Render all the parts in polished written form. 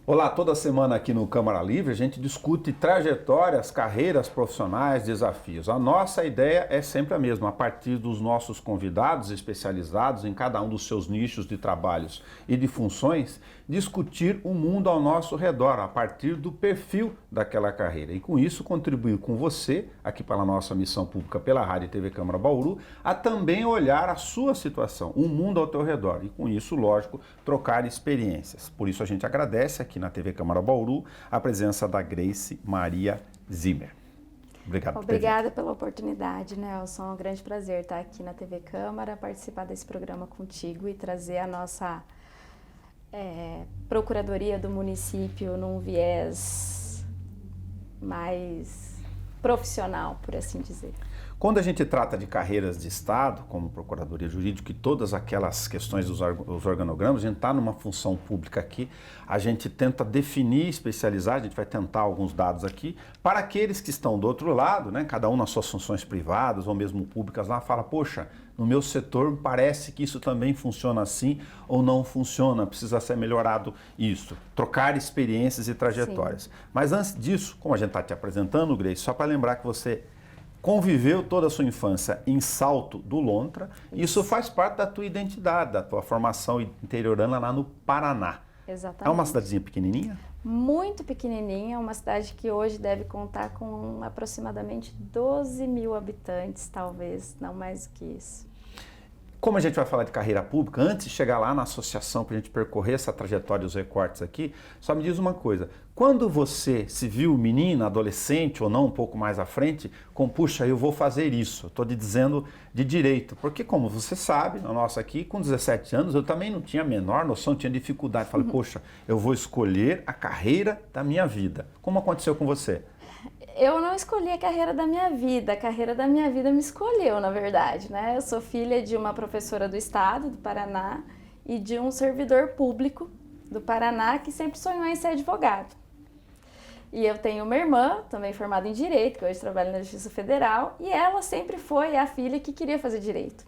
Olá, toda semana aqui no Câmara Livre a gente discute trajetórias, carreiras profissionais, desafios. A nossa ideia é sempre a mesma, a partir dos nossos convidados especializados em cada um dos seus nichos de trabalhos e de funções, discutir o mundo ao nosso redor, a partir do perfil daquela carreira. E com isso contribuir com você, aqui pela nossa missão pública pela Rádio e TV Câmara Bauru, a também olhar a sua situação, o mundo ao teu redor. E com isso, lógico, trocar experiências. Por isso a gente agradece aqui na TV Câmara Bauru a presença da Grace Maria Zimmer. Obrigado por ter Obrigada vindo. pela oportunidade, Nelson. É um grande prazer estar aqui na TV Câmara, participar desse programa contigo e trazer a nossa Procuradoria do município num viés mais profissional, por assim dizer. Quando a gente trata de carreiras de Estado, como Procuradoria Jurídica e todas aquelas questões dos organogramas, a gente está numa função pública aqui, a gente tenta definir, especializar, a gente vai tentar alguns dados aqui, para aqueles que estão do outro lado, né, cada um nas suas funções privadas ou mesmo públicas lá, fala, poxa, no meu setor parece que isso também funciona assim ou não funciona, precisa ser melhorado isso, trocar experiências e trajetórias. Sim. Mas antes disso, como a gente está te apresentando, Grace, só para lembrar que você conviveu toda a sua infância em Salto do Lontra. Isso faz parte da tua identidade, da tua formação interiorana lá no Paraná. Exatamente. É uma cidadezinha pequenininha? Muito pequenininha, uma cidade que hoje deve contar com aproximadamente 12 mil habitantes, talvez, não mais do que isso. Como a gente vai falar de carreira pública, antes de chegar lá na associação para a gente percorrer essa trajetória e os recortes aqui, só me diz uma coisa, quando você se viu menina, adolescente ou não, um pouco mais à frente, com, puxa, eu vou fazer isso, estou te dizendo de direito, porque como você sabe, na nossa aqui, com 17 anos, eu também não tinha a menor noção, tinha dificuldade, falei, poxa, eu vou escolher a carreira da minha vida. Como aconteceu com você? Eu não escolhi a carreira da minha vida, a carreira da minha vida me escolheu, na verdade, né? Eu sou filha de uma professora do estado, do Paraná, e de um servidor público do Paraná que sempre sonhou em ser advogado. E eu tenho uma irmã, também formada em Direito, que hoje trabalha na Justiça Federal, e ela sempre foi a filha que queria fazer Direito.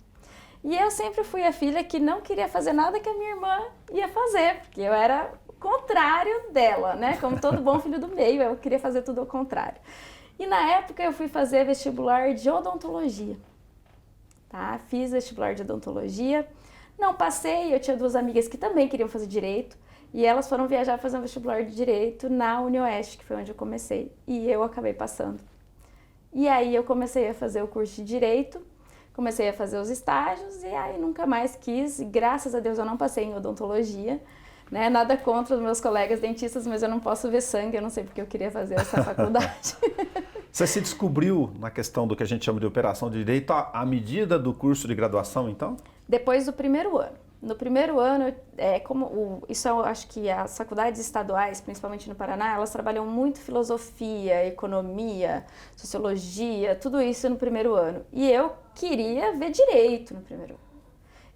E eu sempre fui a filha que não queria fazer nada que a minha irmã ia fazer, porque eu era contrário dela, né? Como todo bom filho do meio, eu queria fazer tudo ao contrário. E na época eu fui fazer vestibular de odontologia, tá? Fiz vestibular de odontologia, não passei, eu tinha duas amigas que também queriam fazer direito e elas foram viajar fazer um vestibular de direito na UniOeste, que foi onde eu comecei, e eu acabei passando. E aí eu comecei a fazer o curso de direito, comecei a fazer os estágios e aí nunca mais quis, e graças a Deus eu não passei em odontologia. Né? Nada contra os meus colegas dentistas, mas eu não posso ver sangue, eu não sei porque eu queria fazer essa faculdade. Você se descobriu na questão do que a gente chama de operação de direito à medida do curso de graduação, então? Depois do primeiro ano. No primeiro ano, isso eu acho que as faculdades estaduais, principalmente no Paraná, elas trabalham muito filosofia, economia, sociologia, tudo isso no primeiro ano. E eu queria ver direito no primeiro ano.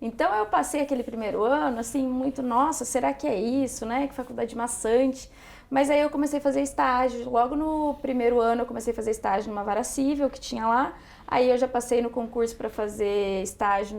Então eu passei aquele primeiro ano, assim, muito, nossa, será que é isso, né? Que faculdade maçante. Mas aí eu comecei a fazer estágio. Logo no primeiro ano eu comecei a fazer estágio numa vara civil que tinha lá. Aí eu já passei no concurso para fazer estágio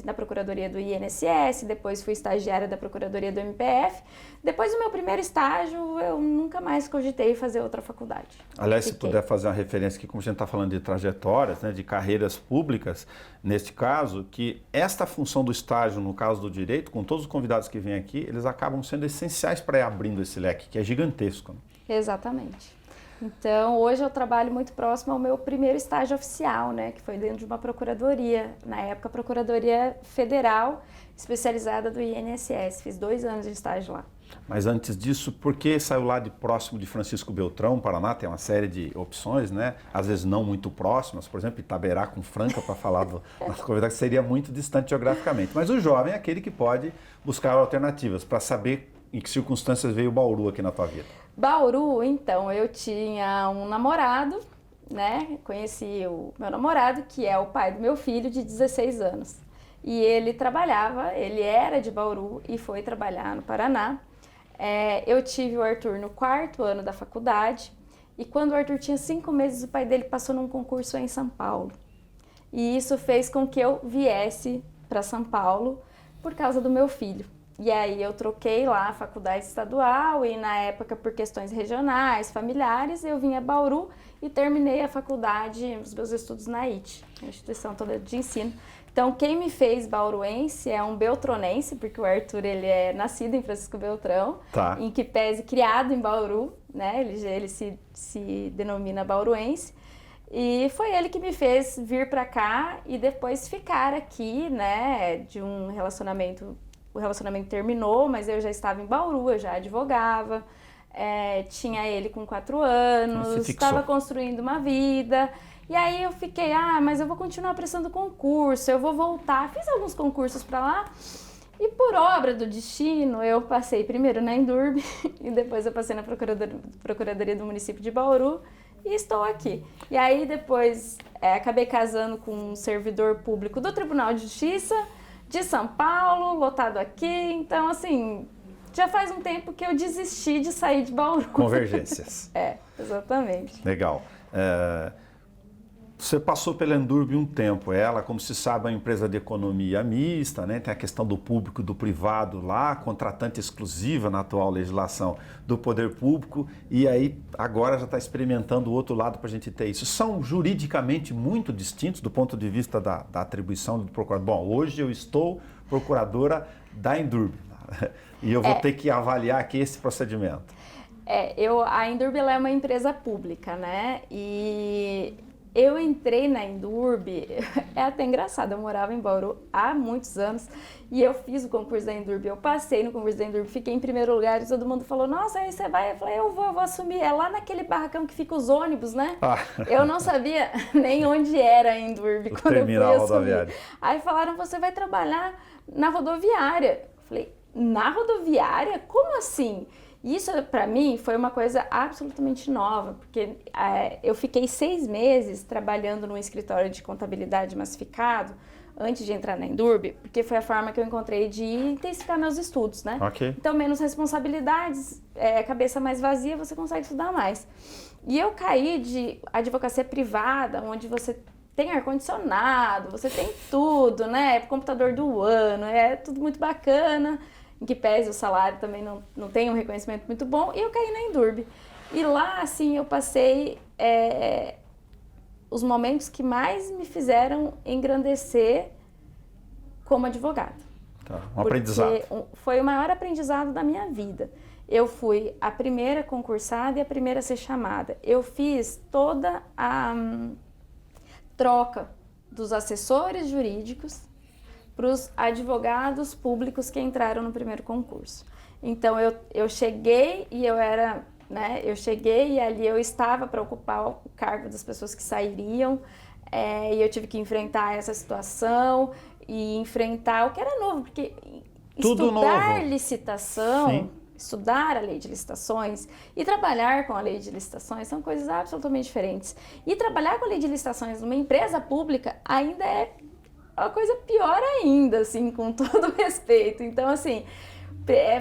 na Procuradoria do INSS, depois fui estagiária da Procuradoria do MPF. Depois do meu primeiro estágio, eu nunca mais cogitei fazer outra faculdade. Aliás, se puder fazer uma referência aqui, como a gente está falando de trajetórias, né, de carreiras públicas, neste caso, que esta função do estágio, no caso do direito, com todos os convidados que vêm aqui, eles acabam sendo essenciais para ir abrindo esse leque, que é gigantesco. Exatamente. Então, hoje eu trabalho muito próximo ao meu primeiro estágio oficial, né, que foi dentro de uma procuradoria, na época Procuradoria Federal, especializada do INSS. Fiz 2 anos de estágio lá. Mas antes disso, por que saiu lá de próximo de Francisco Beltrão, Paraná? Tem uma série de opções, né? Às vezes não muito próximas, por exemplo, Itaberá com Franca, para falar das coisas que seria muito distante geograficamente. Mas o jovem é aquele que pode buscar alternativas para saber em que circunstâncias veio Bauru aqui na tua vida. Bauru, então, eu tinha um namorado, né? Conheci o meu namorado, que é o pai do meu filho, de 16 anos. E ele trabalhava, ele era de Bauru e foi trabalhar no Paraná. Eu tive o Arthur no 4º ano da faculdade e quando o Arthur tinha 5 meses, o pai dele passou num concurso em São Paulo. E isso fez com que eu viesse para São Paulo por causa do meu filho. E aí eu troquei lá a faculdade estadual e na época por questões regionais, familiares, eu vim a Bauru e terminei a faculdade, os meus estudos na IT, a instituição toda de ensino. Então quem me fez bauruense é um beltronense, porque o Arthur ele é nascido em Francisco Beltrão, em que pese criado em Bauru, né? Ele se denomina bauruense. E foi ele que me fez vir para cá e depois ficar aqui, né, de um relacionamento. O relacionamento terminou, mas eu já estava em Bauru, eu já advogava, tinha ele com 4 anos, estava construindo uma vida. E aí eu fiquei, mas eu vou continuar prestando concurso, eu vou voltar. Fiz alguns concursos para lá e por obra do destino eu passei primeiro na Endurbe e depois eu passei na Procuradoria do município de Bauru. E estou aqui. E aí depois acabei casando com um servidor público do Tribunal de Justiça de São Paulo, lotado aqui. Então, assim, já faz um tempo que eu desisti de sair de Bauru. Convergências. Exatamente. Legal. Você passou pela Endurbe um tempo. Ela, como se sabe, é uma empresa de economia mista, né? Tem a questão do público e do privado lá, contratante exclusiva na atual legislação do poder público, e aí agora já está experimentando o outro lado para a gente ter isso. São juridicamente muito distintos do ponto de vista da atribuição do procurador. Bom, hoje eu estou procuradora da Endurbe e eu vou ter que avaliar aqui esse procedimento. A Endurbe ela é uma empresa pública, né? E eu entrei na Endurbe, é até engraçado, eu morava em Bauru há muitos anos e eu fiz o concurso da Endurbe, eu passei no concurso da Endurbe, fiquei em primeiro lugar e todo mundo falou, nossa, aí você vai? Eu falei, eu vou assumir, é lá naquele barracão que fica os ônibus, né? Eu não sabia nem onde era a Endurbe quando eu fui assumir. Aí falaram, você vai trabalhar na rodoviária. Eu falei, na rodoviária? Como assim? Isso, para mim, foi uma coisa absolutamente nova, porque eu fiquei 6 meses trabalhando num escritório de contabilidade massificado antes de entrar na Endurbe, porque foi a forma que eu encontrei de intensificar meus estudos, né? Então, menos responsabilidades, cabeça mais vazia, você consegue estudar mais. E eu caí de advocacia privada, onde você tem ar-condicionado, você tem tudo, né? Computador do ano, é tudo muito bacana, em que pese o salário também não tem um reconhecimento muito bom, e eu caí na Endurbe. E lá, assim, eu passei os momentos que mais me fizeram engrandecer como advogada. Um aprendizado. Foi o maior aprendizado da minha vida. Eu fui a primeira concursada e a primeira a ser chamada. Eu fiz toda a troca dos assessores jurídicos para os advogados públicos que entraram no primeiro concurso. Então, eu cheguei e eu cheguei e ali eu estava para ocupar o cargo das pessoas que sairiam, e eu tive que enfrentar essa situação e enfrentar o que era novo, porque estudar licitação, estudar a lei de licitações e trabalhar com a lei de licitações são coisas absolutamente diferentes. E trabalhar com a lei de licitações numa empresa pública ainda é uma coisa pior ainda, assim, com todo respeito. Então, assim,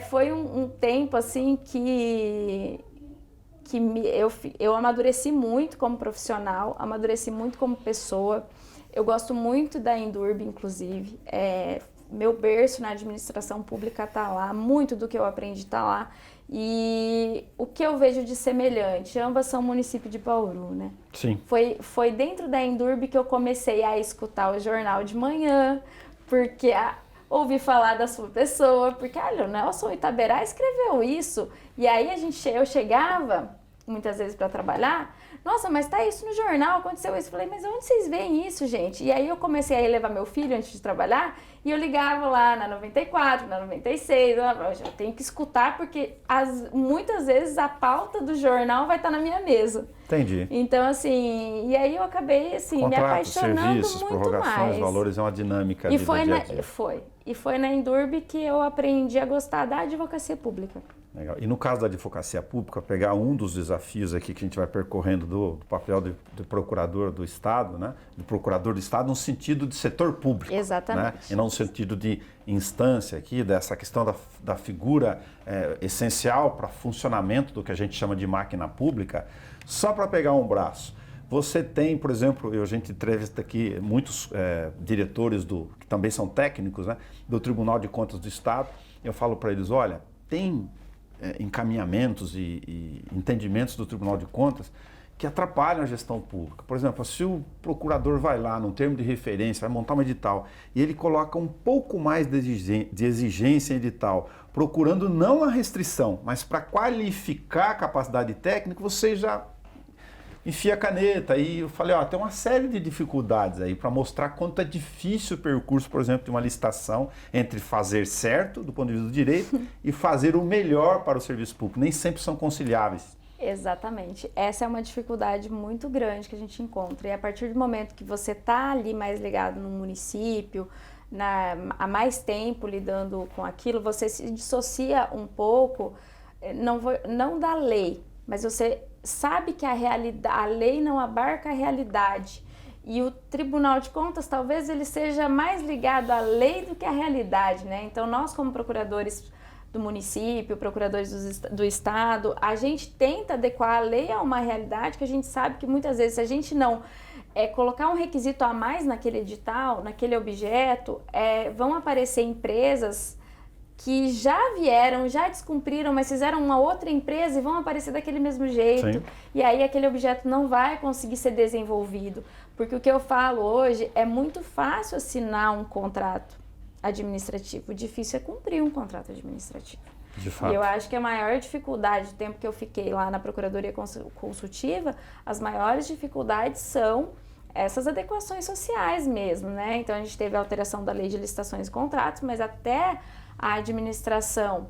foi um tempo, assim, que eu amadureci muito como profissional, amadureci muito como pessoa. Eu gosto muito da Endurbe, inclusive. Meu berço na administração pública está lá, muito do que eu aprendi está lá. E o que eu vejo de semelhante, ambas são município de Bauru, né? Sim. Foi dentro da Endurbe que eu comecei a escutar o jornal de manhã, porque ouvi falar da sua pessoa, porque o Nelson Itaberá escreveu isso. E aí eu chegava muitas vezes para trabalhar, nossa, mas tá isso no jornal, aconteceu isso. Eu falei, mas onde vocês veem isso, gente? E aí eu comecei a levar meu filho antes de trabalhar e eu ligava lá na 94, na 96, eu tenho que escutar porque muitas vezes a pauta do jornal vai estar na minha mesa. Entendi. Então, assim, e aí eu acabei, assim, me apaixonando serviços, muito prorrogações, mais. Valores, é uma dinâmica ali do dia a dia. E foi na Endurbe que eu aprendi a gostar da advocacia pública. Legal. E no caso da advocacia pública, pegar um dos desafios aqui que a gente vai percorrendo do papel do procurador do Estado, né? Do procurador do Estado no sentido de setor público. Exatamente. Né? E não no sentido de instância aqui, dessa questão da figura essencial para funcionamento do que a gente chama de máquina pública. Só para pegar um braço, Você tem, por exemplo, a gente entrevista aqui muitos diretores que também são técnicos, né, do Tribunal de Contas do Estado. Eu falo para eles, olha, tem encaminhamentos e entendimentos do Tribunal de Contas que atrapalham a gestão pública. Por exemplo, se o procurador vai lá, num termo de referência, vai montar um edital, e ele coloca um pouco mais de exigência em edital, procurando não a restrição, mas para qualificar a capacidade técnica, você já enfia a caneta. E eu falei, tem uma série de dificuldades aí para mostrar quanto é difícil o percurso, por exemplo, de uma licitação entre fazer certo, do ponto de vista do direito, e fazer o melhor para o serviço público. Nem sempre são conciliáveis. Exatamente. Essa é uma dificuldade muito grande que a gente encontra. E a partir do momento que você está ali mais ligado no município, há mais tempo lidando com aquilo, você se dissocia um pouco, não da lei, mas você sabe que a lei não abarca a realidade. E o Tribunal de Contas, talvez ele seja mais ligado à lei do que à realidade, né? Então, nós como procuradores do município, procuradores do Estado, a gente tenta adequar a lei a uma realidade que a gente sabe que muitas vezes, se a gente não colocar um requisito a mais naquele edital, naquele objeto, vão aparecer empresas que já vieram, já descumpriram, mas fizeram uma outra empresa e vão aparecer daquele mesmo jeito. Sim. E aí aquele objeto não vai conseguir ser desenvolvido. Porque o que eu falo hoje é muito fácil assinar um contrato administrativo, o difícil é cumprir um contrato administrativo. De fato. E eu acho que a maior dificuldade, do tempo que eu fiquei lá na Procuradoria Consultiva, as maiores dificuldades são essas adequações sociais mesmo, né? Então a gente teve a alteração da Lei de Licitações e Contratos, mas até a administração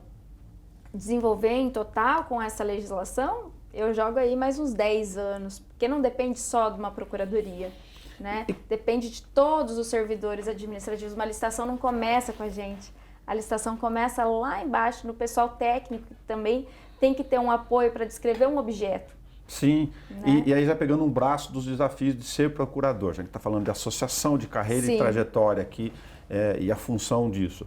desenvolver em total com essa legislação, eu jogo aí mais uns 10 anos, porque não depende só de uma procuradoria, né? Depende de todos os servidores administrativos. Uma licitação não começa com a gente, a licitação começa lá embaixo, no pessoal técnico, que também tem que ter um apoio para descrever um objeto. Sim, né? E aí já pegando um braço dos desafios de ser procurador, já que está falando de associação de carreira Sim. e trajetória aqui e a função disso.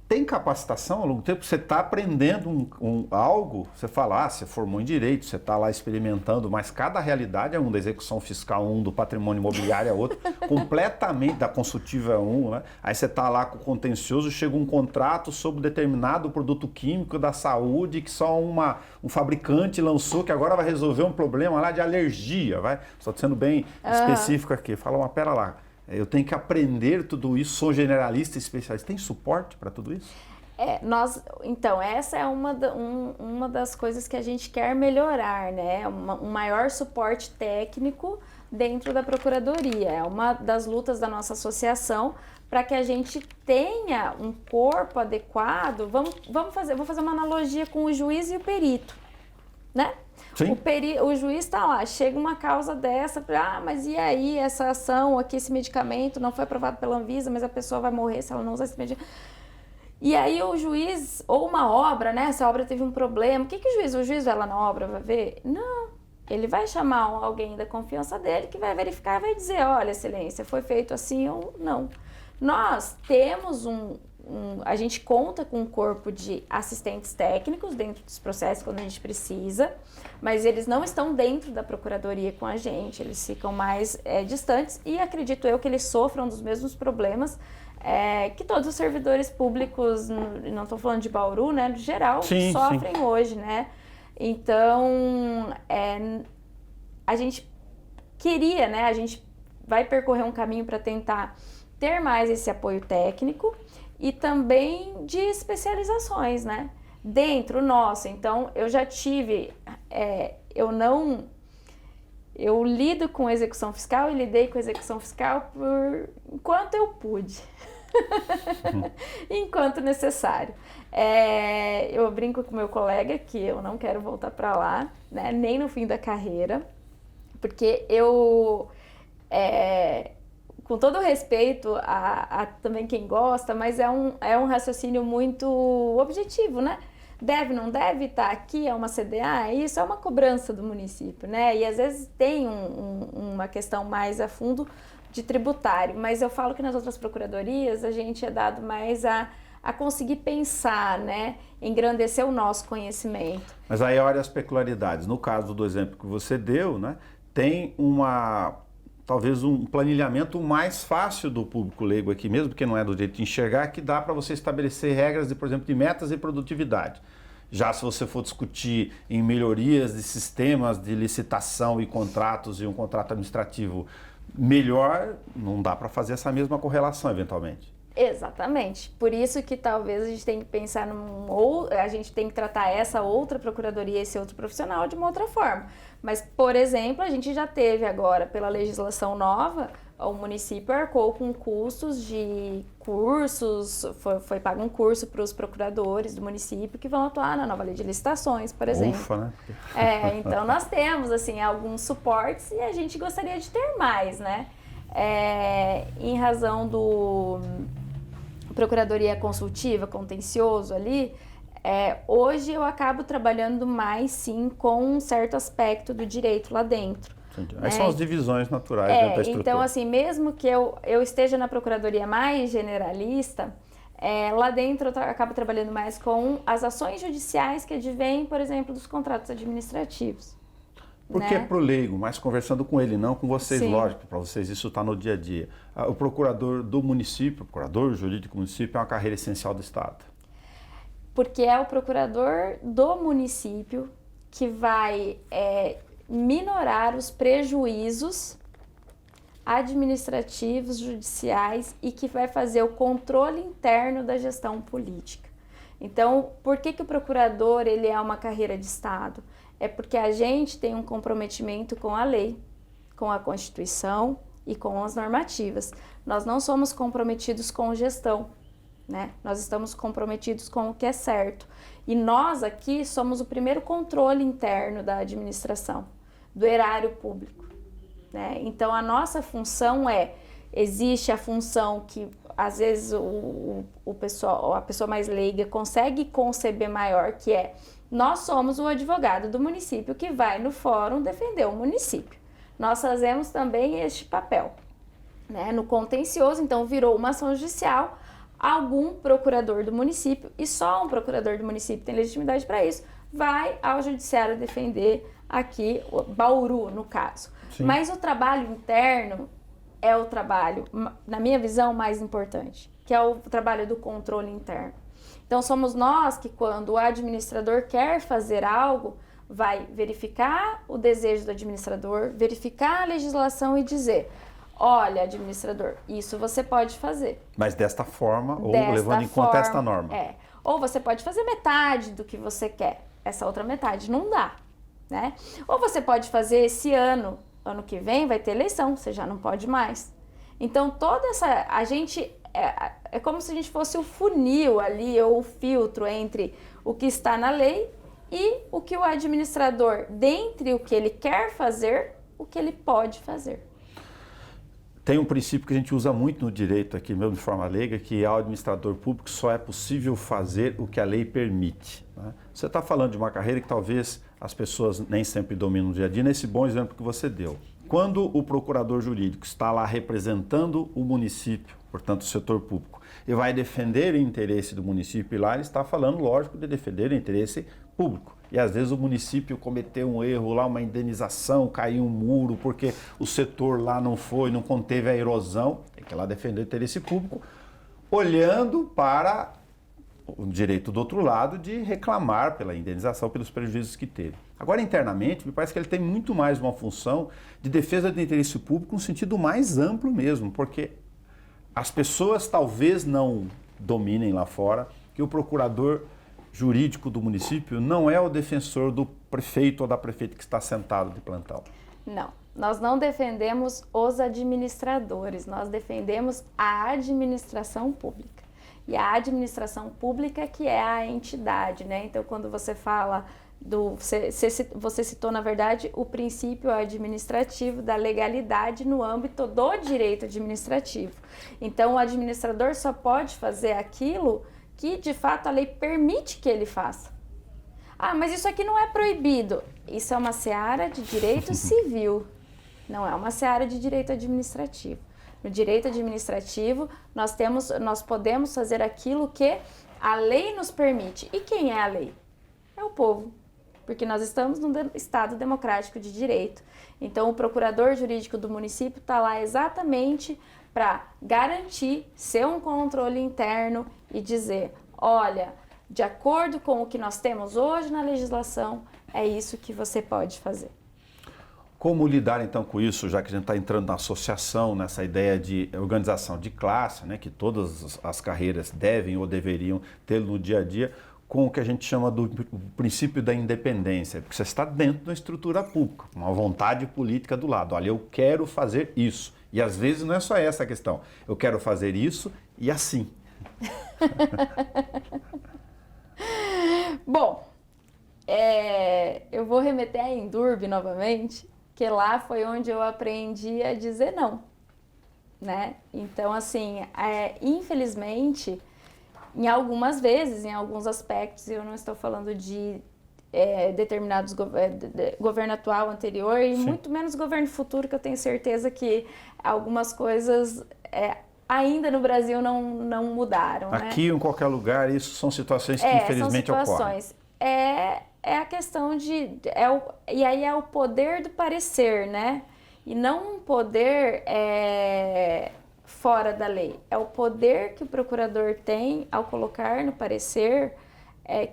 Tem capacitação ao longo do tempo? Você está aprendendo algo, você fala, você formou em direito, você está lá experimentando, mas cada realidade é um, da execução fiscal um, do patrimônio imobiliário é outro, completamente, da consultiva é um, né? Aí você está lá com o contencioso, chega um contrato sobre determinado produto químico da saúde que só um fabricante lançou, que agora vai resolver um problema lá de alergia, vai? Estou sendo bem específico aqui, fala pera lá. Eu tenho que aprender tudo isso, sou generalista e especialista. Tem suporte para tudo isso? Então, essa é uma das coisas que a gente quer melhorar, né? Um maior suporte técnico dentro da Procuradoria. É uma das lutas da nossa associação para que a gente tenha um corpo adequado. Vou fazer uma analogia com o juiz e o perito, né? Sim. O juiz está lá, chega uma causa dessa, mas e aí essa ação aqui, esse medicamento não foi aprovado pela Anvisa, mas a pessoa vai morrer se ela não usar esse medicamento. E aí o juiz, ou uma obra, né? Essa obra teve um problema, o que o juiz vai lá na obra, vai ver? Não, ele vai chamar alguém da confiança dele que vai verificar e vai dizer, olha, excelência, foi feito assim ou não. Nós temos a gente conta com um corpo de assistentes técnicos dentro dos processos quando a gente precisa, mas eles não estão dentro da procuradoria com a gente, eles ficam mais distantes e acredito eu que eles sofram dos mesmos problemas que todos os servidores públicos, não estou falando de Bauru, né, no geral, sofrem hoje, né? Então, a gente queria, né, a gente vai percorrer um caminho para tentar ter mais esse apoio técnico e também de especializações, né? Dentro nosso. Então, eu já tive, eu lido com execução fiscal e lidei com execução fiscal enquanto eu pude, enquanto necessário. Eu brinco com meu colega que eu não quero voltar para lá, né? Nem no fim da carreira, porque com todo o respeito a também quem gosta, mas é um raciocínio muito objetivo, né? Deve, não deve estar aqui, é uma CDA, isso é uma cobrança do município, né? E às vezes tem uma questão mais a fundo de tributário, mas eu falo que nas outras procuradorias a gente é dado mais a conseguir pensar, né? Engrandecer o nosso conhecimento. Mas aí olha as peculiaridades. No caso do exemplo que você deu, né? tem talvez um planilhamento mais fácil do público leigo aqui mesmo, porque não é do jeito de enxergar, que dá para você estabelecer regras, por exemplo, de metas e produtividade. Já se você for discutir em melhorias de sistemas de licitação e contratos e um contrato administrativo melhor, não dá para fazer essa mesma correlação eventualmente. Exatamente. Por isso que talvez a gente tem que pensar a gente tem que tratar essa outra procuradoria, esse outro profissional de uma outra forma. Mas, por exemplo, a gente já teve agora, pela legislação nova, o município arcou com custos de cursos, foi pago um curso para os procuradores do município que vão atuar na nova lei de licitações, por exemplo. Ufa, né? Então nós temos assim alguns suportes e a gente gostaria de ter mais, né? Em razão do Procuradoria Consultiva, contencioso ali, hoje eu acabo trabalhando mais, sim, com um certo aspecto do direito lá dentro. Aí são as divisões naturais dentro da estrutura. Então, assim, mesmo que eu esteja na Procuradoria mais generalista, lá dentro eu acabo trabalhando mais com as ações judiciais que advêm, por exemplo, dos contratos administrativos. Porque é para o leigo, mas conversando com ele, não com vocês, Sim. lógico, para vocês isso está no dia a dia. O procurador do município, o procurador jurídico do município é uma carreira essencial do Estado. Porque é o procurador do município que vai minorar os prejuízos administrativos, judiciais e que vai fazer o controle interno da gestão política. Então, por que o procurador ele é uma carreira de Estado? É porque a gente tem um comprometimento com a lei, com a Constituição e com as normativas. Nós não somos comprometidos com gestão, né? Nós estamos comprometidos com o que é certo. E nós aqui somos o primeiro controle interno da administração, do erário público, né? Então a nossa função existe a função que às vezes a pessoa mais leiga consegue conceber maior, que nós somos o advogado do município que vai no fórum defender o município. Nós fazemos também este papel, né? No contencioso, então virou uma ação judicial, algum procurador do município, e só um procurador do município tem legitimidade para isso, vai ao judiciário defender aqui, Bauru no caso. Sim. Mas o trabalho interno é o trabalho, na minha visão, mais importante, que é o trabalho do controle interno. Então somos nós que, quando o administrador quer fazer algo, vai verificar o desejo do administrador, verificar a legislação e dizer: olha, administrador, isso você pode fazer. Mas desta forma, ou levando em conta esta norma. Ou você pode fazer metade do que você quer, essa outra metade não dá, né? Ou você pode fazer esse ano que vem vai ter eleição, você já não pode mais. Então a gente é como se a gente fosse o funil ali, ou o filtro entre o que está na lei e o que o administrador, dentre o que ele quer fazer, o que ele pode fazer. Tem um princípio que a gente usa muito no direito aqui, mesmo de forma leiga, que ao administrador público só é possível fazer o que a lei permite, né? Você está falando de uma carreira que talvez as pessoas nem sempre dominam no dia a dia, nesse bom exemplo que você deu. Quando o procurador jurídico está lá representando o município, portanto o setor público, e vai defender o interesse do município, e lá ele está falando, lógico, de defender o interesse público. E às vezes o município cometeu um erro lá, uma indenização, caiu um muro, porque o setor lá não conteve a erosão, tem que ir lá defender o interesse público, olhando para o direito do outro lado de reclamar pela indenização, pelos prejuízos que teve. Agora, internamente, me parece que ele tem muito mais uma função de defesa do interesse público no sentido mais amplo mesmo, porque as pessoas talvez não dominem lá fora que o procurador jurídico do município não é o defensor do prefeito ou da prefeita que está sentado de plantão. Não, nós não defendemos os administradores, nós defendemos a administração pública. E a administração pública que é a entidade, né? Então, quando você fala você citou, na verdade, o princípio administrativo da legalidade no âmbito do direito administrativo. Então, o administrador só pode fazer aquilo que, de fato, a lei permite que ele faça. Ah, mas isso aqui não é proibido. Isso é uma seara de direito civil, não é uma seara de direito administrativo. No direito administrativo, nós podemos fazer aquilo que a lei nos permite. E quem é a lei? É o povo. porque nós estamos num Estado democrático de direito. Então, o procurador jurídico do município está lá exatamente para garantir ser um controle interno e dizer, olha, de acordo com o que nós temos hoje na legislação, é isso que você pode fazer. Como lidar então com isso, já que a gente está entrando na associação, nessa ideia de organização de classe, né, que todas as carreiras devem ou deveriam ter no dia a dia, com o que a gente chama do princípio da independência, porque você está dentro da estrutura pública, uma vontade política do lado. Olha, eu quero fazer isso. E às vezes não é só essa a questão. Eu quero fazer isso e assim. Bom, eu vou remeter a Endurbe novamente, que lá foi onde eu aprendi a dizer não, né? Então, assim, infelizmente, em algumas vezes, em alguns aspectos, eu não estou falando de determinados governo atual, anterior, e Sim. muito menos governo futuro, que eu tenho certeza que algumas coisas ainda no Brasil não mudaram. Aqui ou em qualquer lugar, isso são situações que infelizmente são situações. ocorrem. É a questão de... e aí é o poder do parecer, né? E não um poder fora da lei. É o poder que o procurador tem ao colocar no parecer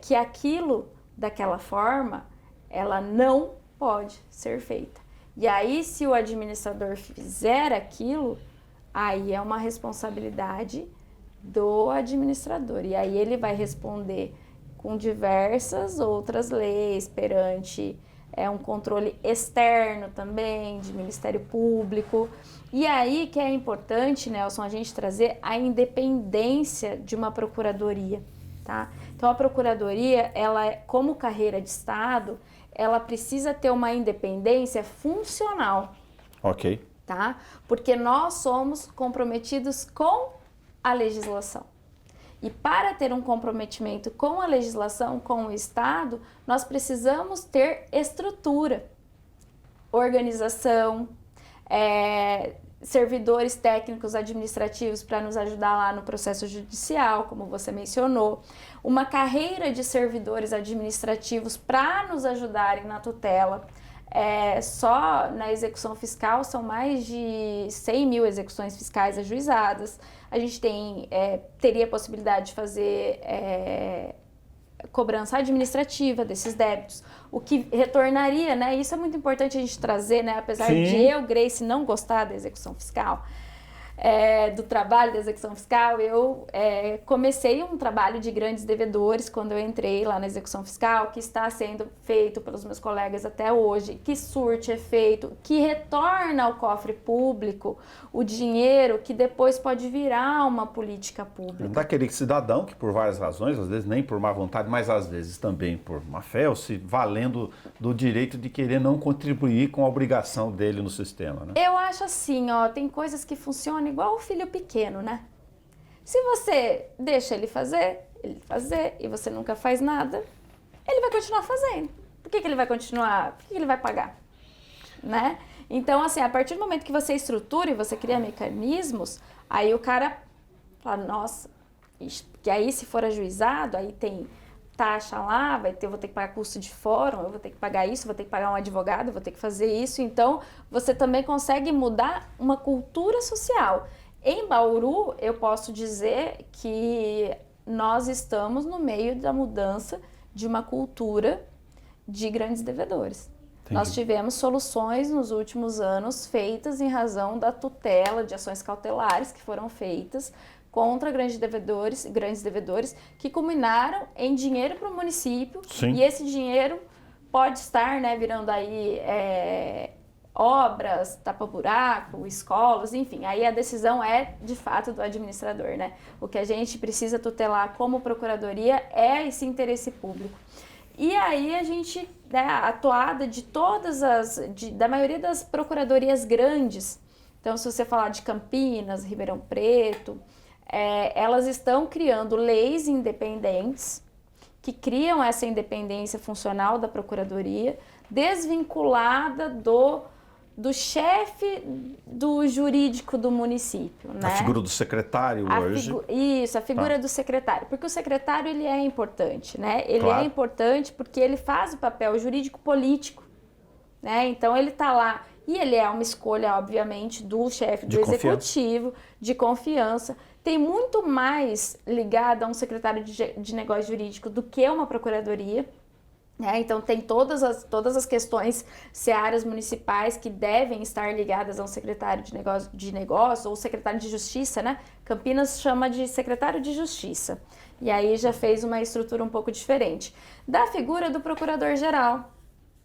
que aquilo, daquela forma, ela não pode ser feita. E aí, se o administrador fizer aquilo, aí é uma responsabilidade do administrador. E aí ele vai responder com diversas outras leis perante um controle externo também, de Ministério Público. E aí que é importante, Nelson, a gente trazer a independência de uma procuradoria, tá? Então a procuradoria, ela, como carreira de Estado, ela precisa ter uma independência funcional. Ok. Tá? Porque nós somos comprometidos com a legislação. E para ter um comprometimento com a legislação, com o Estado, nós precisamos ter estrutura, organização, servidores técnicos administrativos para nos ajudar lá no processo judicial, como você mencionou, uma carreira de servidores administrativos para nos ajudarem na tutela. Só na execução fiscal são mais de 100 mil execuções fiscais ajuizadas. A gente teria a possibilidade de fazer cobrança administrativa desses débitos, o que retornaria, né? Isso é muito importante a gente trazer, né? Apesar Sim. de eu, Grace, não gostar da execução fiscal, do trabalho da execução fiscal, eu comecei um trabalho de grandes devedores quando eu entrei lá na execução fiscal, que está sendo feito pelos meus colegas até hoje, que surte efeito, que retorna ao cofre público o dinheiro que depois pode virar uma política pública. Daquele cidadão que por várias razões, às vezes nem por má vontade, mas às vezes também por má fé, ou se valendo do direito de querer não contribuir com a obrigação dele no sistema, né? Eu acho assim, tem coisas que funcionam igual o filho pequeno, né? Se você deixa ele fazer, e você nunca faz nada, ele vai continuar fazendo. Por que ele vai continuar? Por que ele vai pagar? Né? Então, assim, a partir do momento que você estrutura e você cria mecanismos, aí o cara fala, nossa, que aí se for ajuizado, aí tem taxa lá, eu vou ter que pagar custo de fórum, eu vou ter que pagar isso, vou ter que pagar um advogado, eu vou ter que fazer isso. Então, você também consegue mudar uma cultura social. Em Bauru, eu posso dizer que nós estamos no meio da mudança de uma cultura de grandes devedores. Entendi. Nós tivemos soluções nos últimos anos feitas em razão da tutela de ações cautelares que foram feitas contra grandes devedores que culminaram em dinheiro para o município. Sim. E esse dinheiro pode estar, né, virando aí obras, tapa-buraco, escolas, enfim. Aí a decisão é, de fato, do administrador, né? O que a gente precisa tutelar como procuradoria é esse interesse público. E aí a gente, né, a atuada de da maioria das procuradorias grandes, então se você falar de Campinas, Ribeirão Preto, elas estão criando leis independentes que criam essa independência funcional da procuradoria, desvinculada do chefe do jurídico do município, né? A figura do secretário hoje. Isso, a figura do secretário. Porque o secretário, ele é importante, né? Ele Claro. é importante porque ele faz o papel jurídico-político, né? Então, ele está lá e ele é uma escolha, obviamente, do chefe do executivo, de confiança. Tem muito mais ligado a um secretário de negócio jurídico do que uma procuradoria. Então, tem todas as questões searas municipais que devem estar ligadas a um secretário de negócio ou secretário de justiça, né? Campinas chama de secretário de justiça. E aí já fez uma estrutura um pouco diferente. Da figura do procurador-geral,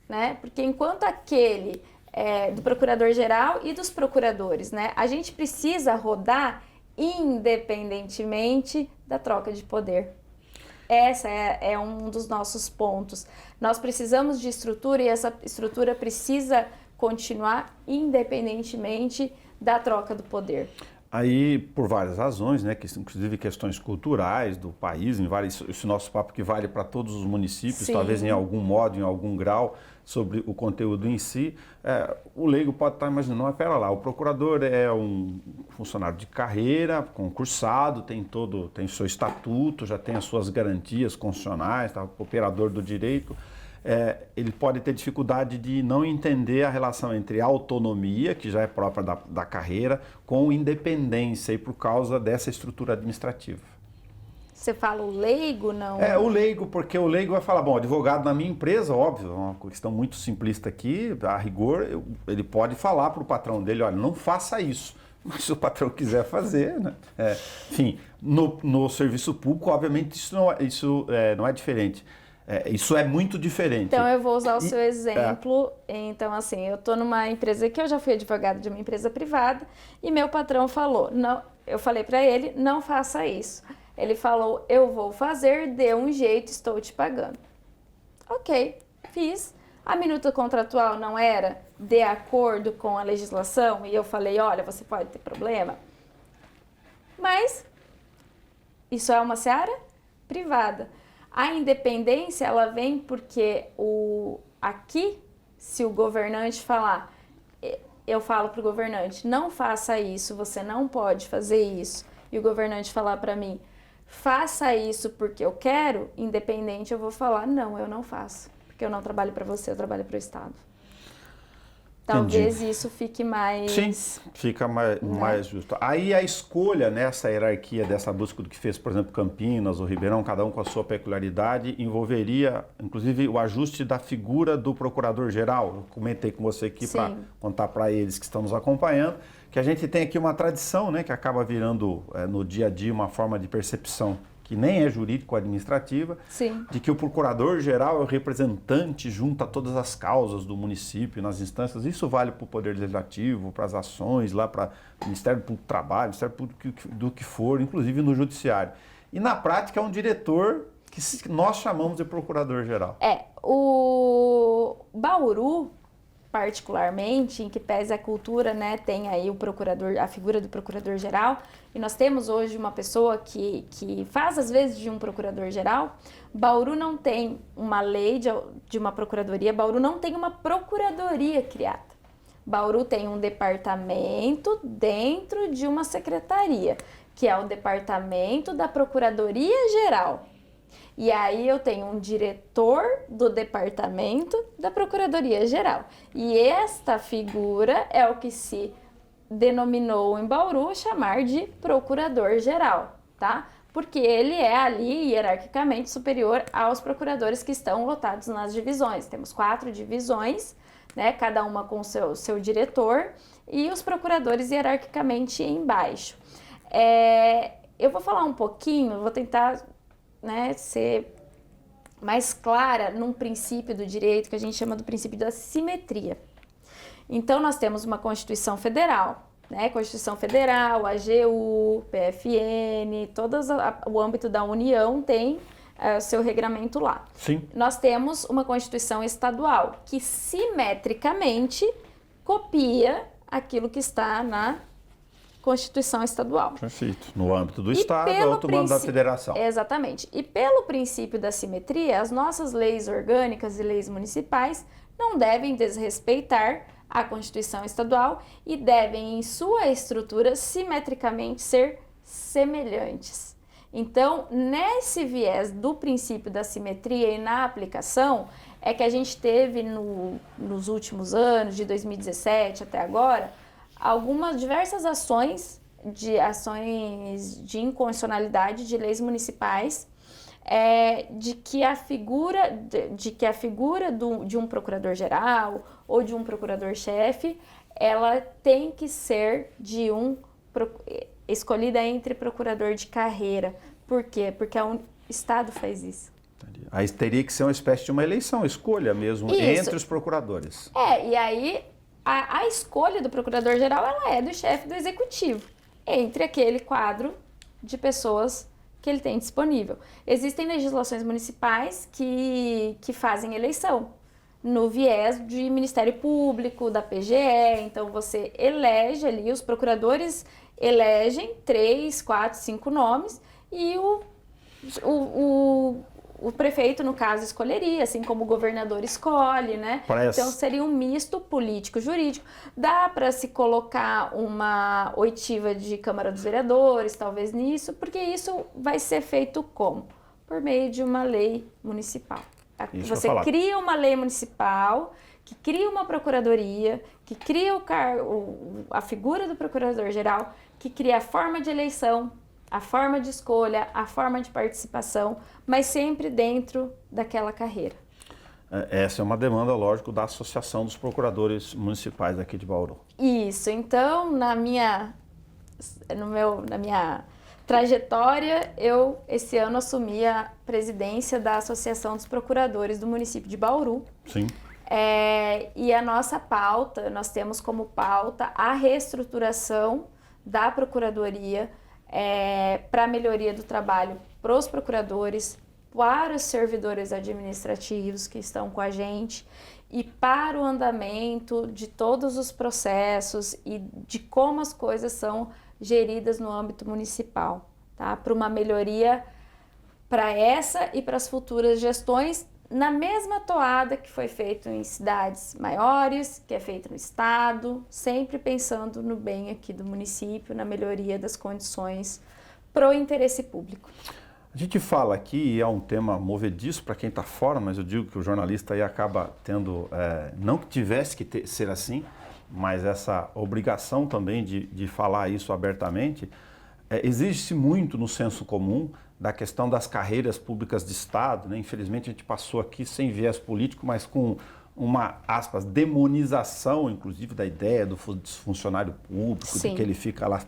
né? Porque enquanto aquele do procurador-geral e dos procuradores, né? A gente precisa rodar independentemente da troca de poder. Essa é um dos nossos pontos. Nós precisamos de estrutura e essa estrutura precisa continuar independentemente da troca do poder. Aí, por várias razões, né, que inclusive questões culturais do país, esse nosso papo que vale para todos os municípios, Sim. talvez em algum modo, em algum grau, sobre o conteúdo em si, o leigo pode estar imaginando, mas pera lá, o procurador é um funcionário de carreira, concursado, tem seu estatuto, já tem as suas garantias constitucionais, tá, operador do direito. Ele pode ter dificuldade de não entender a relação entre autonomia, que já é própria da carreira, com independência e por causa dessa estrutura administrativa. Você fala o leigo, não? O leigo, porque o leigo vai falar, bom, advogado na minha empresa, óbvio, é uma questão muito simplista aqui, a rigor, ele pode falar para o patrão dele, olha, não faça isso. Mas se o patrão quiser fazer, né? Enfim, no serviço público, obviamente, isso não é diferente. Isso é muito diferente. Então, eu vou usar o seu exemplo. Então, assim, eu estou numa empresa que eu já fui advogada de uma empresa privada e meu patrão falou, não, eu falei para ele, não faça isso. Ele falou, eu vou fazer, dê um jeito, estou te pagando. Ok, fiz. A minuta contratual não era de acordo com a legislação e eu falei, olha, você pode ter problema. Mas isso é uma seara privada. A independência, ela vem porque aqui, se o governante falar, eu falo para o governante, não faça isso, você não pode fazer isso, e o governante falar para mim, faça isso porque eu quero, independente, eu vou falar, não, eu não faço, porque eu não trabalho para você, eu trabalho para o Estado. Talvez Entendi. Isso fique mais... Sim, fica mais justo. Aí a escolha nessa hierarquia dessa busca do que fez, por exemplo, Campinas ou Ribeirão, cada um com a sua peculiaridade, envolveria, inclusive, o ajuste da figura do procurador-geral. Eu comentei com você aqui para contar para eles que estão nos acompanhando, que a gente tem aqui uma tradição, né, que acaba virando no dia a dia uma forma de percepção que nem é jurídico-administrativa, de que o procurador-geral é o representante junto a todas as causas do município, nas instâncias. Isso vale para o Poder Legislativo, para as ações, lá para o Ministério Público do Trabalho, Ministério Público do que for, inclusive no Judiciário. E na prática é um diretor que nós chamamos de procurador-geral. O Bauru, particularmente, em que pese a cultura, né, tem aí a figura do procurador-geral, e nós temos hoje uma pessoa que faz às vezes de um procurador-geral. Bauru não tem uma lei de uma procuradoria, Bauru não tem uma procuradoria criada. Bauru tem um departamento dentro de uma secretaria, que é o departamento da Procuradoria-Geral. E aí eu tenho um diretor do departamento da Procuradoria-Geral. E esta figura é o que se denominou em Bauru chamar de procurador-geral, tá? Porque ele é ali hierarquicamente superior aos procuradores que estão lotados nas divisões. Temos 4 divisões, né? Cada uma com seu diretor e os procuradores hierarquicamente embaixo. Eu vou falar um pouquinho, vou tentar... ser mais clara num princípio do direito que a gente chama do princípio da simetria. Então, nós temos uma Constituição Federal, né? Constituição Federal, AGU, PFN, o âmbito da União tem seu regramento lá. Sim. Nós temos uma Constituição Estadual que simetricamente copia aquilo que está na Constituição Estadual. Perfeito. No âmbito do Estado, outro no âmbito da Federação. Exatamente. E pelo princípio da simetria, as nossas leis orgânicas e leis municipais não devem desrespeitar à Constituição Estadual e devem, em sua estrutura, simetricamente ser semelhantes. Então, nesse viés do princípio da simetria e na aplicação, é que a gente teve nos últimos anos, de 2017 até agora, diversas ações de inconstitucionalidade de leis municipais, de que a figura de um procurador-geral ou de um procurador-chefe, ela tem que ser escolhida entre procurador de carreira. Por quê? Porque o Estado faz isso. Aí teria que ser uma espécie de uma eleição, escolha mesmo, isso, entre os procuradores. E aí a escolha do procurador-geral ela é do chefe do executivo, entre aquele quadro de pessoas que ele tem disponível. Existem legislações municipais que fazem eleição no viés de Ministério Público, da PGE, então você elege ali, os procuradores elegem 3, 4, 5 nomes e o prefeito, no caso, escolheria, assim como o governador escolhe, né? Parece. Então seria um misto político-jurídico. Dá para se colocar uma oitiva de Câmara dos Vereadores, talvez nisso, porque isso vai ser feito como? Por meio de uma lei municipal. Você cria uma lei municipal, que cria uma procuradoria, que cria a figura do procurador-geral, que cria a forma de eleição, a forma de escolha, a forma de participação, mas sempre dentro daquela carreira. Essa é uma demanda, lógico, da Associação dos Procuradores Municipais aqui de Bauru. Isso. Então, na minha trajetória, eu esse ano assumi a presidência da Associação dos Procuradores do município de Bauru. Sim. E a nossa pauta, nós temos como pauta a reestruturação da Procuradoria para a melhoria do trabalho para os procuradores, para os servidores administrativos que estão com a gente e para o andamento de todos os processos e de como as coisas são geridas no âmbito municipal, tá? Para uma melhoria para essa e para as futuras gestões, na mesma toada que foi feito em cidades maiores, que é feito no estado, sempre pensando no bem aqui do município, na melhoria das condições pro interesse público. A gente fala aqui, e é um tema movediço para quem está fora, mas eu digo que o jornalista aí acaba tendo, não que tivesse que ser assim, mas essa obrigação também de falar isso abertamente, exige-se muito no senso comum da questão das carreiras públicas de Estado, né? Infelizmente a gente passou aqui sem viés político, mas com uma, aspas, demonização, inclusive, da ideia do funcionário público, Sim. de que ele fica lá,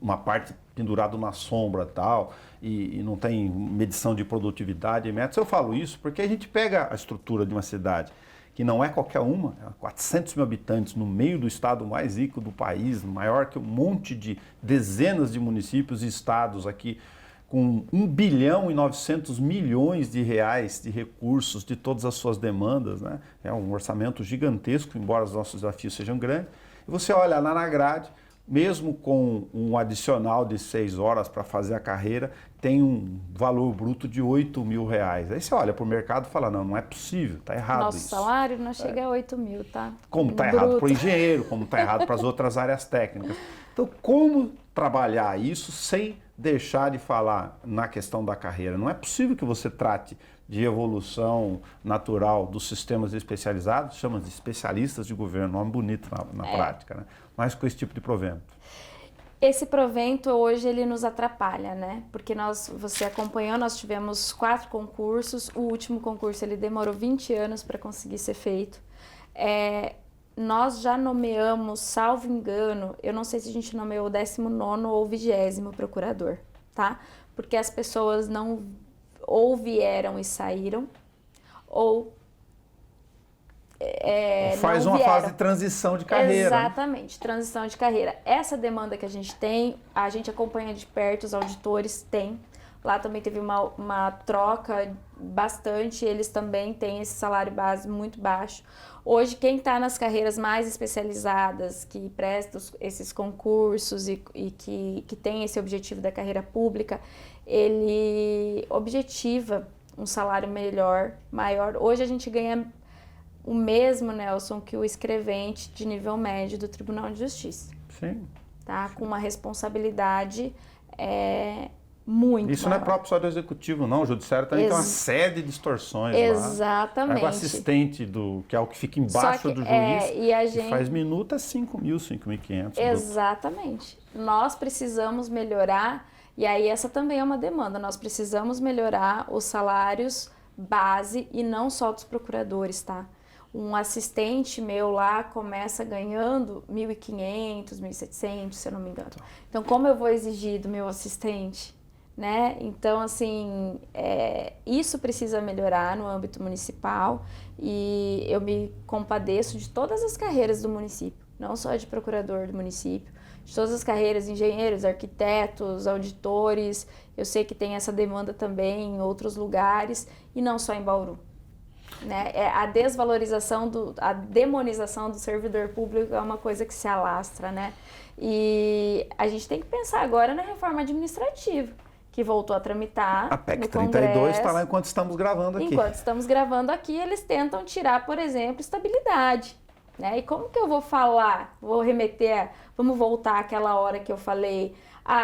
uma parte pendurado na sombra tal, e não tem medição de produtividade e metas. Eu falo isso porque a gente pega a estrutura de uma cidade, que não é qualquer uma, 400 mil habitantes no meio do estado mais rico do país, maior que um monte de dezenas de municípios e estados aqui, com 1 bilhão e 900 milhões de reais de recursos de todas as suas demandas, né? É um orçamento gigantesco, embora os nossos desafios sejam grandes. E você olha lá na grade, mesmo com um adicional de 6 horas para fazer a carreira, tem um valor bruto de 8 mil reais. Aí você olha para o mercado e fala, não é possível, está errado Nosso isso. salário não chega a 8 mil, tá? Como está errado para o engenheiro, como está errado para as outras áreas técnicas. Então, como trabalhar isso sem deixar de falar na questão da carreira? Não é possível que você trate de evolução natural dos sistemas especializados, chama de especialistas de governo, nome bonito na prática, né? Mas com esse tipo de provento. Esse provento hoje ele nos atrapalha, né? Porque você acompanhou, nós tivemos 4 concursos, o último concurso ele demorou 20 anos para conseguir ser feito. Nós já nomeamos, salvo engano, eu não sei se a gente nomeou o 19º ou 20º procurador, tá? Porque as pessoas não ou vieram e saíram, ou faz não uma vieram. fase de transição de carreira. Exatamente, transição de carreira. Essa demanda que a gente tem, a gente acompanha de perto, os auditores têm. Lá também teve uma troca bastante, eles também têm esse salário base muito baixo. Hoje, quem está nas carreiras mais especializadas, que prestam esses concursos e que tem esse objetivo da carreira pública, ele objetiva um salário melhor, maior. Hoje a gente ganha o mesmo, Nelson, que o escrevente de nível médio do Tribunal de Justiça. Sim. Tá? Com uma responsabilidade muito Isso maior. não é próprio só do executivo, não. O judiciário também tem uma série de distorções lá. Exatamente. O assistente, que é o que fica embaixo do juiz, e a que gente... faz minuta 5.000, 5.500. Exatamente. Nós precisamos melhorar, e aí essa também é uma demanda, nós precisamos melhorar os salários base e não só dos procuradores, tá? Um assistente meu lá começa ganhando 1.500, 1.700, se eu não me engano. Então, como eu vou exigir do meu assistente, né? Então, assim, isso precisa melhorar no âmbito municipal e eu me compadeço de todas as carreiras do município, não só de procurador do município, de todas as carreiras, engenheiros, arquitetos, auditores. Eu sei que tem essa demanda também em outros lugares e não só em Bauru. Né? A desvalorização, a demonização do servidor público é uma coisa que se alastra, né? E a gente tem que pensar agora na reforma administrativa, que voltou a tramitar. A PEC no 32 Congresso. está lá enquanto estamos gravando aqui. Enquanto estamos gravando aqui, eles tentam tirar, por exemplo, estabilidade. Né? E como que eu vou falar? Vou remeter, vamos voltar àquela hora que eu falei,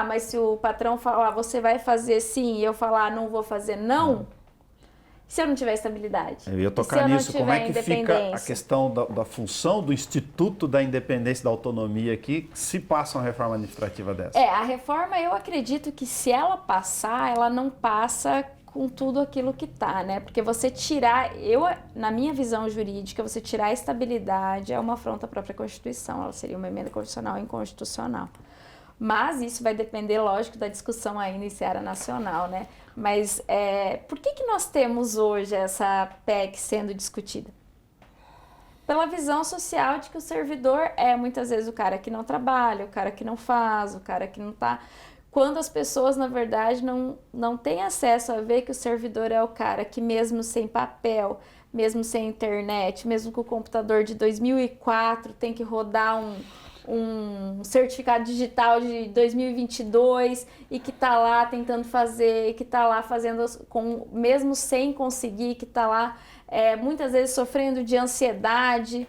mas se o patrão falar, você vai fazer sim, e eu falar, não vou fazer não, se eu não tiver estabilidade? Eu ia tocar nisso, como é que fica a questão da função do Instituto da Independência e da Autonomia aqui, se passa uma reforma administrativa dessa? A reforma, eu acredito que se ela passar, ela não passa com tudo aquilo que tá, né? Porque você tirar, na minha visão jurídica, você tirar a estabilidade é uma afronta à própria Constituição, ela seria uma emenda constitucional inconstitucional. Mas isso vai depender, lógico, da discussão ainda em seara nacional, né? Mas por que nós temos hoje essa PEC sendo discutida? Pela visão social de que o servidor é muitas vezes o cara que não trabalha, o cara que não faz, o cara que não tá... Quando as pessoas, na verdade, não têm acesso a ver que o servidor é o cara que mesmo sem papel, mesmo sem internet, mesmo com o computador de 2004, tem que rodar um certificado digital de 2022 e que está lá tentando fazer, que está lá fazendo, mesmo sem conseguir, que está lá muitas vezes sofrendo de ansiedade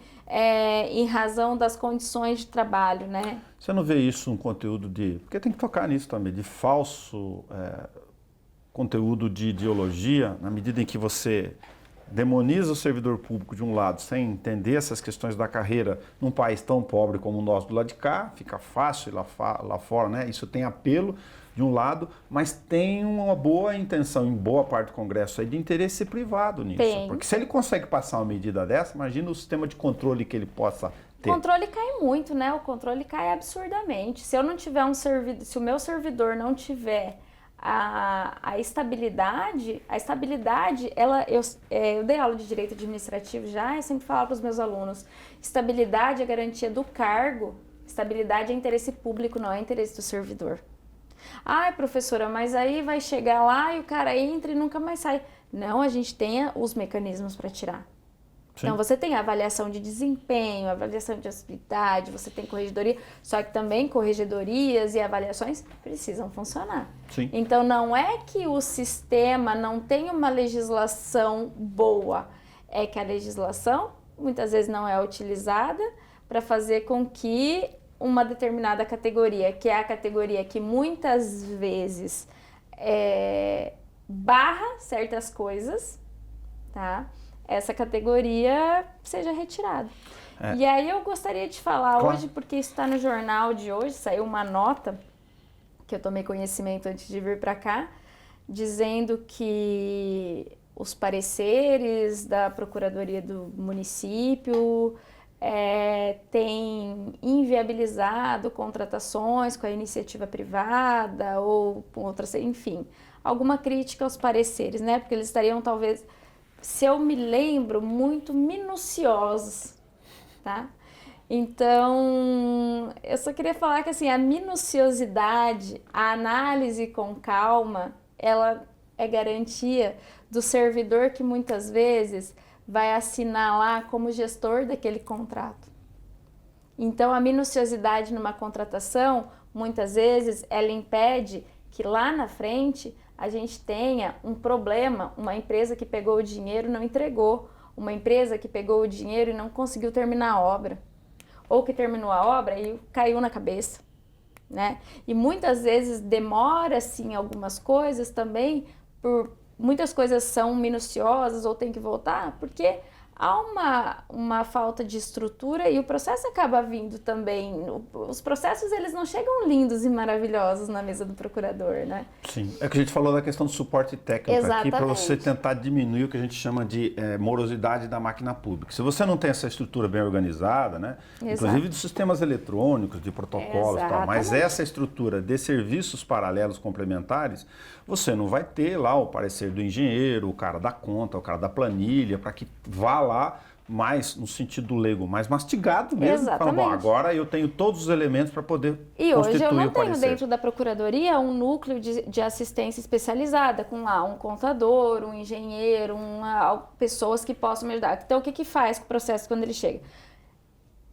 em razão das condições de trabalho, né? Você não vê isso um conteúdo porque tem que tocar nisso também, de falso conteúdo de ideologia, na medida em que você demoniza o servidor público de um lado, sem entender essas questões da carreira num país tão pobre como o nosso do lado de cá, fica fácil ir lá fora, né? Isso tem apelo de um lado, mas tem uma boa intenção em boa parte do Congresso aí de interesse privado nisso. Porque se ele consegue passar uma medida dessa, imagina o sistema de controle que ele possa ter. O controle cai muito, né? O controle cai absurdamente. Se eu não tiver se o meu servidor não tiver a estabilidade, eu dei aula de direito administrativo já, eu sempre falo para os meus alunos, estabilidade é garantia do cargo, estabilidade é interesse público, não é interesse do servidor. Professora, mas aí vai chegar lá e o cara entra e nunca mais sai. Não, a gente tem os mecanismos para tirar. Sim. Então, você tem avaliação de desempenho, avaliação de atividade, você tem corregedoria, só que também corregedorias e avaliações precisam funcionar. Sim. Então, não é que o sistema não tem uma legislação boa, é que a legislação muitas vezes não é utilizada para fazer com que uma determinada categoria, que é a categoria que muitas vezes barra certas coisas, tá? Essa categoria seja retirada. E aí eu gostaria de falar hoje, porque isso está no jornal de hoje, saiu uma nota, que eu tomei conhecimento antes de vir para cá, dizendo que os pareceres da Procuradoria do município têm inviabilizado contratações com a iniciativa privada ou com outras, enfim, alguma crítica aos pareceres, né? Porque eles estariam talvez... se eu me lembro, muito minuciosos, tá? Então, eu só queria falar que assim, a minuciosidade, a análise com calma, ela é garantia do servidor que muitas vezes vai assinar lá como gestor daquele contrato. Então, a minuciosidade numa contratação, muitas vezes, ela impede que lá na frente a gente tenha um problema, uma empresa que pegou o dinheiro e não entregou, uma empresa que pegou o dinheiro e não conseguiu terminar a obra, ou que terminou a obra e caiu na cabeça, né? E muitas vezes demora, sim, algumas coisas também, muitas coisas são minuciosas ou tem que voltar, porque há uma falta de estrutura e o processo acaba vindo também. Os processos, eles não chegam lindos e maravilhosos na mesa do procurador, né? Sim, é que a gente falou da questão do suporte técnico aqui para você tentar diminuir o que a gente chama de morosidade da máquina pública. Se você não tem essa estrutura bem organizada, né? Inclusive de sistemas eletrônicos, de protocolos e tal, mas essa estrutura de serviços paralelos complementares, você não vai ter lá o parecer do engenheiro, o cara da conta, o cara da planilha, para que vá lá mais no sentido leigo, mais mastigado mesmo. Fala, bom, agora eu tenho todos os elementos para poder constituir o parecer. E hoje eu não tenho dentro da Procuradoria um núcleo de assistência especializada, com lá um contador, um engenheiro, pessoas que possam me ajudar. Então, o que faz com o processo quando ele chega?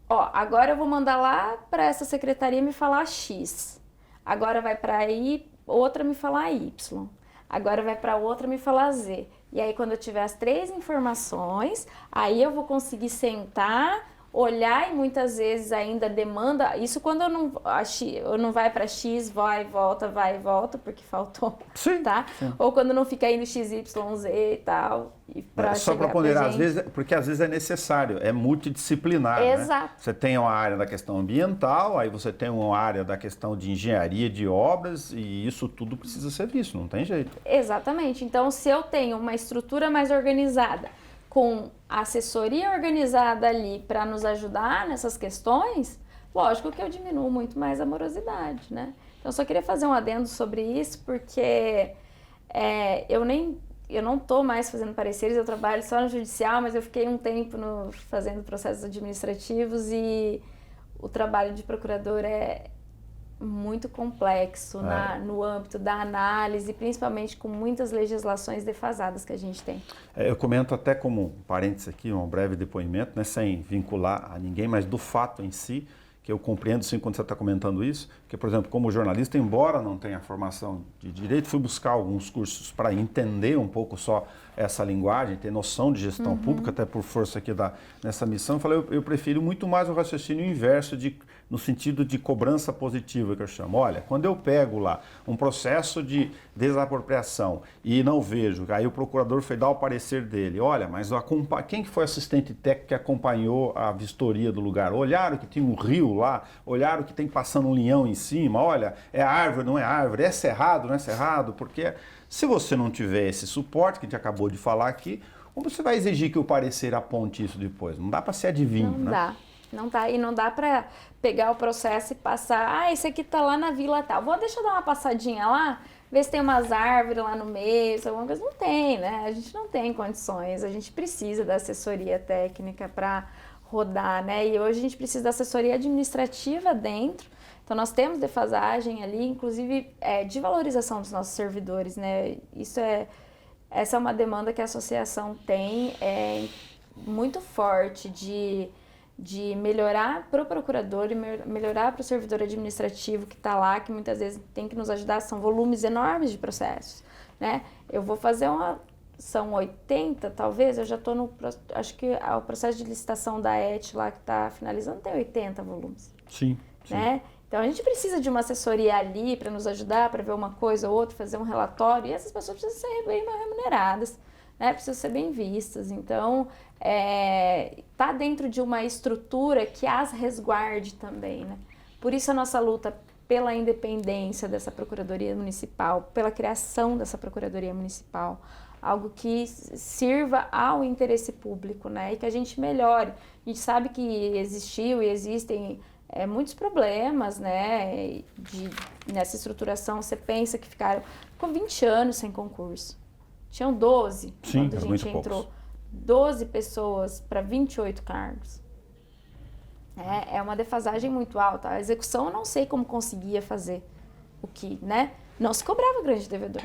Ó, agora eu vou mandar lá para essa secretaria me falar X. Agora vai para aí, outra me falar Y. Agora vai para outra me falar Z. E aí, quando eu tiver as 3 informações, aí eu vou conseguir sentar, olhar e muitas vezes ainda demanda. Isso quando eu não vai para X, vai e volta, porque faltou. Sim, tá? Sim. Ou quando não fica indo X, Y, Z e tal. Só para ponderar, às vezes, porque às vezes é necessário, é multidisciplinar. Exato. Né? Você tem uma área da questão ambiental, aí você tem uma área da questão de engenharia de obras e isso tudo precisa ser visto, não tem jeito. Exatamente. Então, se eu tenho uma estrutura mais organizada, com assessoria organizada ali para nos ajudar nessas questões, lógico que eu diminuo muito mais a morosidade, né? Então, eu só queria fazer um adendo sobre isso, porque eu não estou mais fazendo pareceres, eu trabalho só no judicial, mas eu fiquei um tempo fazendo processos administrativos e o trabalho de procurador é muito complexo no âmbito da análise, principalmente com muitas legislações defasadas que a gente tem. Eu comento até como parênteses aqui, um breve depoimento, né, sem vincular a ninguém, mas do fato em si, que eu compreendo sim quando você está comentando isso, que, por exemplo, como jornalista, embora não tenha formação de direito, fui buscar alguns cursos para entender um pouco só essa linguagem, ter noção de gestão pública, até por força aqui nessa missão. Eu falei, eu prefiro muito mais o raciocínio inverso, no sentido de cobrança positiva, que eu chamo. Olha, quando eu pego lá um processo de desapropriação e não vejo, aí o procurador foi dar o parecer dele, olha, mas quem que foi assistente técnico que acompanhou a vistoria do lugar? Olharam que tinha um rio lá, olharam que tem passando um leão em cima, olha, é árvore, não é árvore, é cerrado, não é cerrado, porque se você não tiver esse suporte que a gente acabou de falar aqui, como você vai exigir que o parecer aponte isso depois? Não dá para ser adivinho, não dá. Não dá, e não dá para pegar o processo e passar, esse aqui tá lá na vila tal, deixa eu dar uma passadinha lá, ver se tem umas árvores lá no meio, alguma coisa. Não tem, né? A gente não tem condições, a gente precisa da assessoria técnica para rodar, né? E hoje a gente precisa da assessoria administrativa dentro, então nós temos defasagem ali, inclusive de valorização dos nossos servidores, né? Essa é uma demanda que a associação tem, muito forte de melhorar para o procurador e melhorar para o servidor administrativo que está lá, que muitas vezes tem que nos ajudar, são volumes enormes de processos, né? Eu vou fazer são 80, talvez, eu já estou acho que o processo de licitação da ET lá que está finalizando tem 80 volumes. Sim. Né? Então a gente precisa de uma assessoria ali para nos ajudar, para ver uma coisa ou outra, fazer um relatório, e essas pessoas precisam ser bem remuneradas, né? Precisam ser bem vistas. Então, tá dentro de uma estrutura que as resguarde também, né? Por isso a nossa luta pela independência dessa Procuradoria Municipal, pela criação dessa Procuradoria Municipal, algo que sirva ao interesse público, né? E que a gente melhore. A gente sabe que existiu e existem muitos problemas, né? Nessa estruturação, você pensa que ficou 20 anos sem concurso. Tinham 12 quando a gente entrou. 12 pessoas para 28 cargos. É uma defasagem muito alta. A execução eu não sei como conseguia fazer o que, né? Não se cobrava grande devedor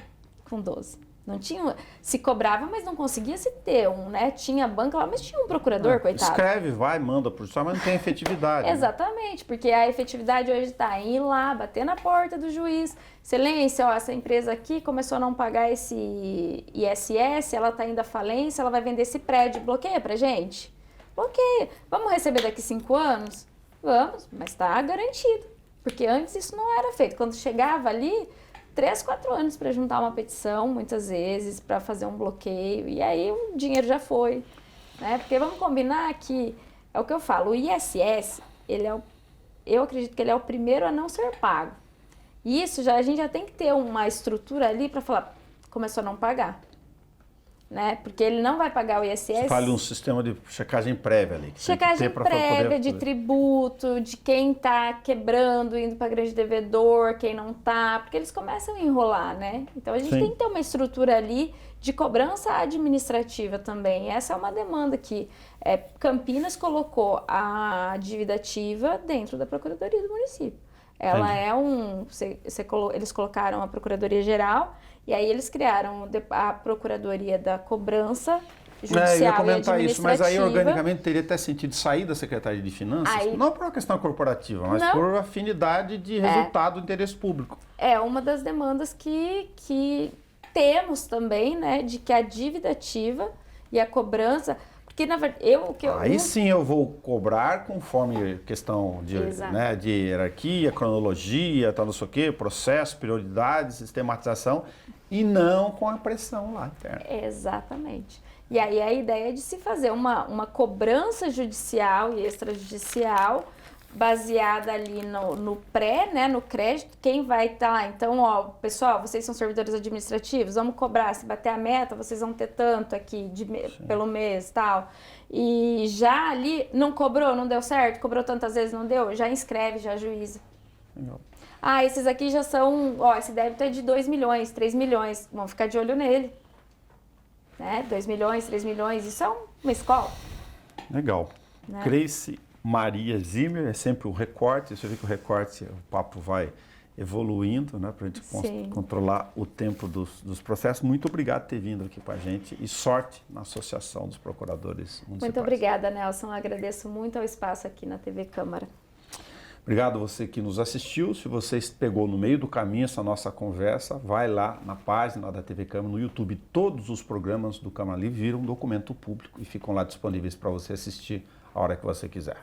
com 12. Não tinha, se cobrava, mas não conseguia se ter um, né? Tinha banca lá, mas tinha um procurador, coitado. Escreve, vai, manda pro justiça, mas não tem efetividade. Exatamente, porque a efetividade hoje está em ir lá, bater na porta do juiz, excelência, ó, essa empresa aqui começou a não pagar esse ISS, ela está indo à falência, ela vai vender esse prédio, bloqueia pra gente? Bloqueia. Vamos receber daqui 5 anos? Vamos, mas está garantido, porque antes isso não era feito. Quando chegava ali, 3, 4 anos para juntar uma petição, muitas vezes, para fazer um bloqueio, e aí o dinheiro já foi, né? Porque vamos combinar que, é o que eu falo, o ISS, eu acredito que ele é o primeiro a não ser pago. E isso a gente já tem que ter uma estrutura ali para falar, começou a não pagar, né? Porque ele não vai pagar o ISS. Fale um sistema de checagem prévia ali. Checagem prévia de tributo, de quem está quebrando, indo para grande devedor, quem não está, porque eles começam a enrolar, né? Então a gente tem que ter uma estrutura ali de cobrança administrativa também. Essa é uma demanda que Campinas colocou a dívida ativa dentro da Procuradoria do município. Ela eles colocaram a Procuradoria Geral e aí eles criaram a Procuradoria da Cobrança Judicial eu ia comentar e isso, mas aí organicamente teria até sentido sair da Secretaria de Finanças, não por uma questão corporativa, mas por afinidade de resultado do interesse público. É uma das demandas que temos também, né, de que a dívida ativa e a cobrança... Porque, na verdade, sim eu vou cobrar conforme questão de hierarquia, cronologia, tal, não sei o quê, processo, prioridade, sistematização, e não com a pressão lá interna. Exatamente. E aí a ideia é de se fazer uma cobrança judicial e extrajudicial baseada ali no pré, né, no crédito, quem vai estar, então, ó, pessoal, vocês são servidores administrativos, vamos cobrar, se bater a meta, vocês vão ter tanto aqui pelo mês, tal. E já ali, não cobrou, não deu certo, cobrou tantas vezes, não deu, já inscreve, já ajuiza. Legal. Esses aqui já são, ó, esse débito é de 2 milhões, 3 milhões, vamos ficar de olho nele. Né, 2 milhões, 3 milhões, isso é uma escola. Legal. Né? Grace Maria Zimmer, é sempre um recorte, você vê que o recorte, o papo vai evoluindo, né, para a gente controlar o tempo dos processos. Muito obrigado por ter vindo aqui com a gente e sorte na Associação dos Procuradores Municipais. Muito obrigada, Nelson. Eu agradeço muito ao espaço aqui na TV Câmara. Obrigado a você que nos assistiu. Se você pegou no meio do caminho essa nossa conversa, vai lá na página da TV Câmara, no YouTube. Todos os programas do Câmara Livre viram documento público e ficam lá disponíveis para você assistir a hora que você quiser.